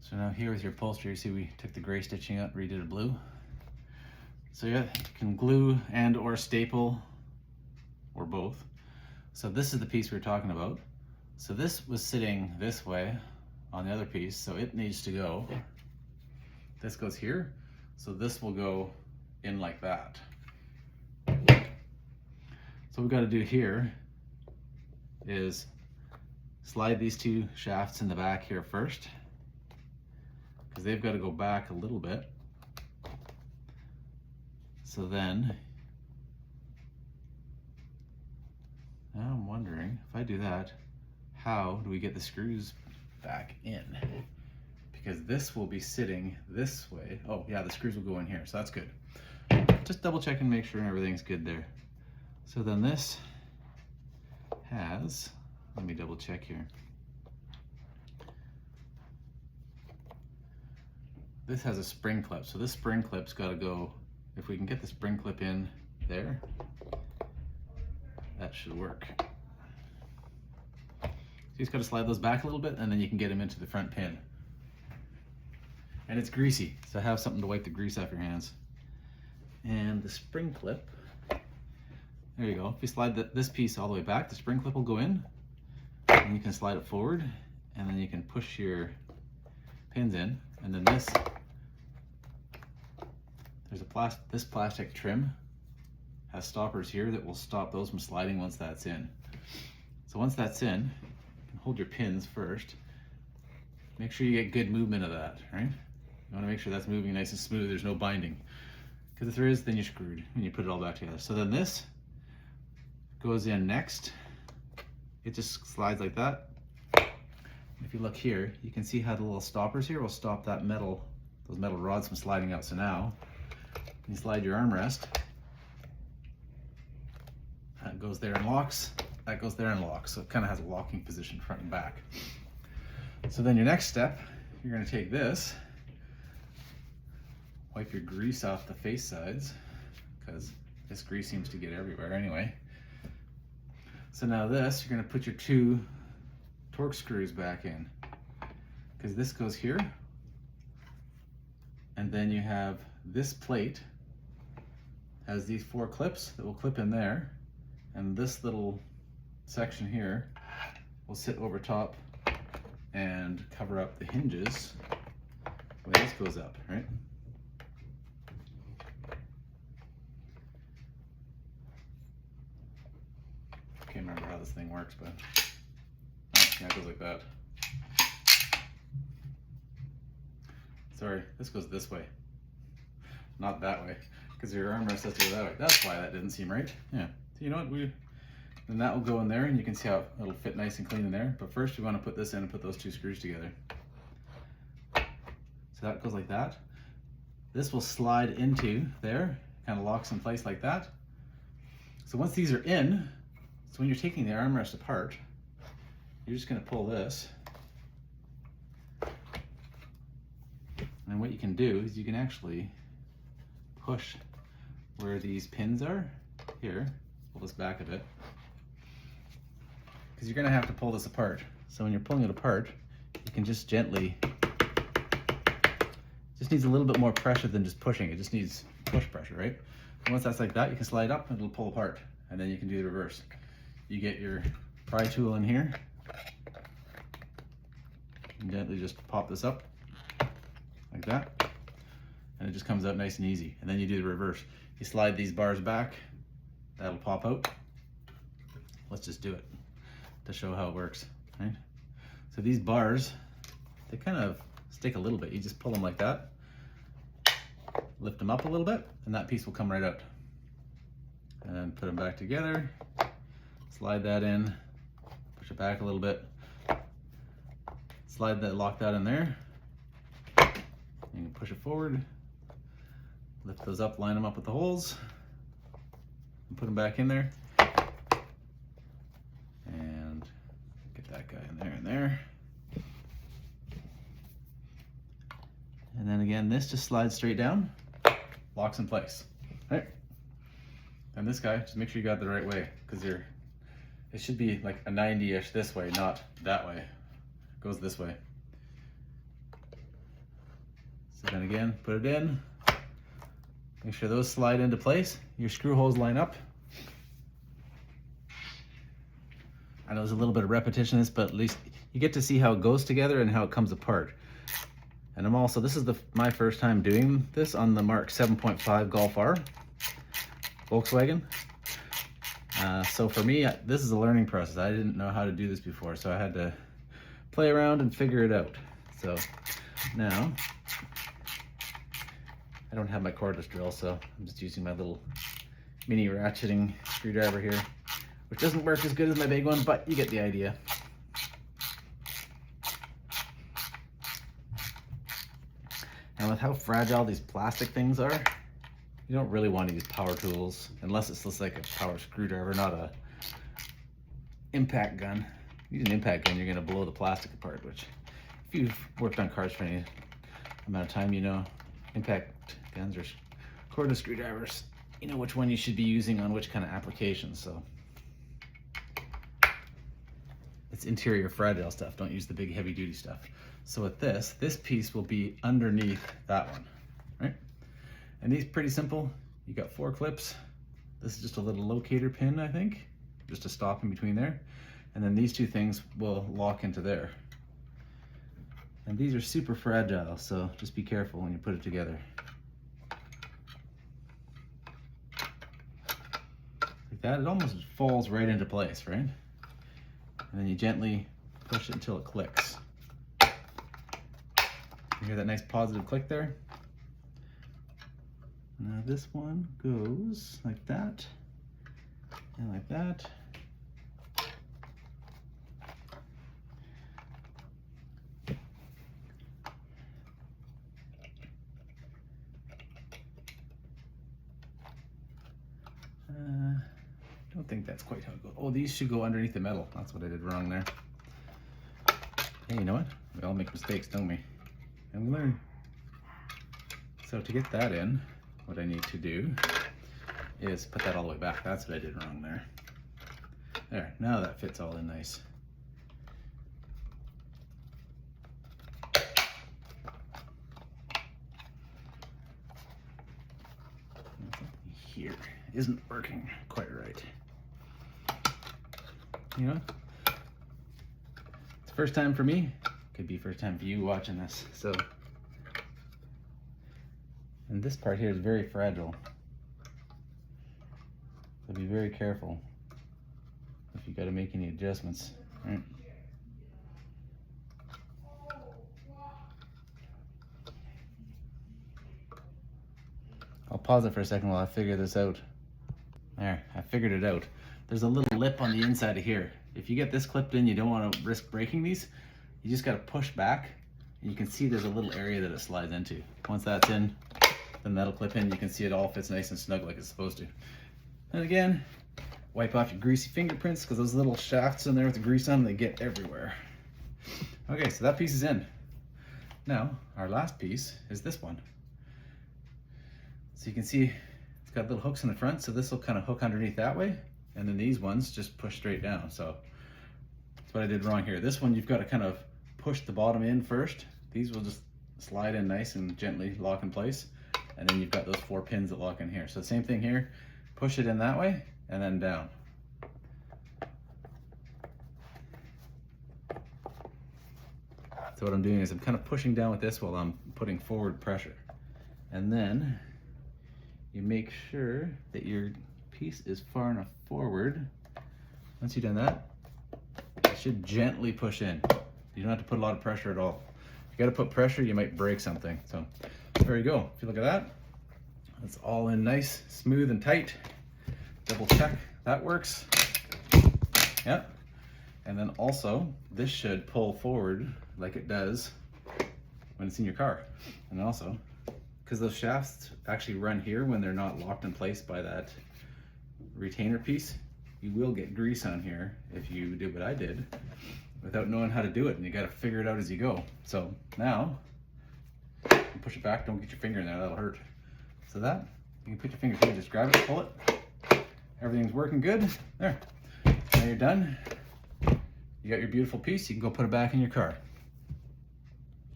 So now here with your upholstery, you see we took the gray stitching out, redid it blue. So yeah, you can glue and or staple, or both. So this is the piece we were talking about. So this was sitting this way on the other piece, so it needs to go. This goes here, so this will go in like that. So what we've got to do here is slide these two shafts in the back here first, because they've got to go back a little bit. So then, now I'm wondering, if I do that, how do we get the screws back in? Because this will be sitting this way. Oh yeah, the screws will go in here, so that's good. Just double check and make sure everything's good there. So then this has, let me double check here. This has a spring clip, so this spring clip's got to go, if we can get the spring clip in there, that should work. So you just got to slide those back a little bit and then you can get them into the front pin. And it's greasy, so have something to wipe the grease off your hands. And the spring clip, there you go. If you slide this piece all the way back, the spring clip will go in, and you can slide it forward, and then you can push your pins in, and then this, there's this plastic trim has stoppers here that will stop those from sliding once that's in. So once that's in, you can hold your pins first. Make sure you get good movement of that, right? You want to make sure that's moving nice and smooth, there's no binding. Because if there is, then you're screwed when you put it all back together. So then this goes in next. It just slides like that. If you look here, you can see how the little stoppers here will stop that metal, those metal rods from sliding out. So now, you slide your armrest. That goes there and locks. That goes there and locks. So it kind of has a locking position front and back. So then your next step, you're going to take this, wipe your grease off the face sides, because this grease seems to get everywhere anyway. So now this, you're going to put your two torque screws back in, because this goes here, and then you have this plate has these 4 clips that will clip in there, and this little section here will sit over top and cover up the hinges when this goes up, right? I can't remember how this thing works, but oh, yeah, it goes like that. Sorry, this goes this way, not that way, because your armrest has to go that way. That's why that didn't seem right. Yeah, so you know what, then that will go in there, and you can see how it'll fit nice and clean in there. But first, we want to put this in and put those 2 screws together. So that goes like that. This will slide into there, kind of locks in place like that. So once these are in, so when you're taking the armrest apart, you're just going to pull this. And what you can do is you can actually push where these pins are. Here, pull this back a bit. Because you're going to have to pull this apart. So when you're pulling it apart, you can just gently, just needs a little bit more pressure than just pushing. It just needs push pressure, right? And once that's like that, you can slide up and it'll pull apart. And then you can do the reverse. You get your pry tool in here and gently just pop this up like that, and it just comes out nice and easy. And then you do the reverse. You slide these bars back, that'll pop out. Let's just do it to show how it works, right? So these bars, they kind of stick a little bit. You just pull them like that, lift them up a little bit, and that piece will come right out. And then put them back together, slide that in, push it back a little bit, slide that, lock that in there. You can push it forward, lift those up, line them up with the holes, and put them back in there. And get that guy in there and there. And then again, this just slides straight down, locks in place, right? And this guy, just make sure you got it the right way, because it should be like a 90-ish this way, not that way. It goes this way. Then again, put it in. Make sure those slide into place. Your screw holes line up. I know there's a little bit of repetition in this, but at least you get to see how it goes together and how it comes apart. And this is my first time doing this on the Mark 7.5 Golf R, Volkswagen. So for me, this is a learning process. I didn't know how to do this before, so I had to play around and figure it out. So now, I don't have my cordless drill, so I'm just using my little mini ratcheting screwdriver here, which doesn't work as good as my big one, but you get the idea. And with how fragile these plastic things are, you don't really want to use power tools unless it's just like a power screwdriver, not a impact gun. Use an impact gun, you're going to blow the plastic apart, which if you've worked on cars for any amount of time, you know impact guns or cordless screwdrivers, you know which one you should be using on which kind of applications. So it's interior fragile stuff. Don't use the big heavy duty stuff. So with this piece will be underneath that one, right? And these pretty simple. You got 4 clips. This is just a little locator pin, I think, just to stop in between there. And then these 2 things will lock into there. And these are super fragile, so just be careful when you put it together. Like that, it almost falls right into place, right? And then you gently push it until it clicks. You hear that nice positive click there? Now this one goes like that, and like that. I don't think that's quite how it goes. Oh, these should go underneath the metal. That's what I did wrong there. Hey, you know what? We all make mistakes, don't we? And we learn. So to get that in, what I need to do is put that all the way back. That's what I did wrong there. There, now that fits all in nice. Here isn't working quite right. You know, it's first time for me. Could be first time for you watching this. So, and this part here is very fragile. So be very careful if you got to make any adjustments. Right? I'll pause it for a second while I figure this out. There, I figured it out. There's a little lip on the inside of here. If you get this clipped in, you don't want to risk breaking these. You just got to push back, and you can see there's a little area that it slides into. Once that's in, then that'll clip in. You can see it all fits nice and snug like it's supposed to. And again, wipe off your greasy fingerprints, because those little shafts in there with the grease on them, they get everywhere. Okay, so that piece is in. Now, our last piece is this one. So you can see it's got little hooks in the front, so this will kind of hook underneath that way, and then these ones just push straight down. So that's what I did wrong here. This one, you've got to kind of push the bottom in first. These will just slide in nice and gently lock in place, and then you've got those 4 pins that lock in here. So same thing here, push it in that way and then down. So what I'm doing is I'm kind of pushing down with this while I'm putting forward pressure. And then you make sure that your piece is far enough forward. Once you've done that, you should gently push in. You don't have to put a lot of pressure at all. If you gotta put pressure, you might break something. So there you go. If you look at that, it's all in nice, smooth and tight. Double check that works. Yep. And then also, this should pull forward like it does when it's in your car. And also, because those shafts actually run here when they're not locked in place by that retainer piece, you will get grease on here if you did what I did without knowing how to do it, and you got to figure it out as you go. So now, you push it back, don't get your finger in there, that'll hurt. So that, you can put your finger here, just grab it, pull it. Everything's working good. There, now you're done. You got your beautiful piece, you can go put it back in your car.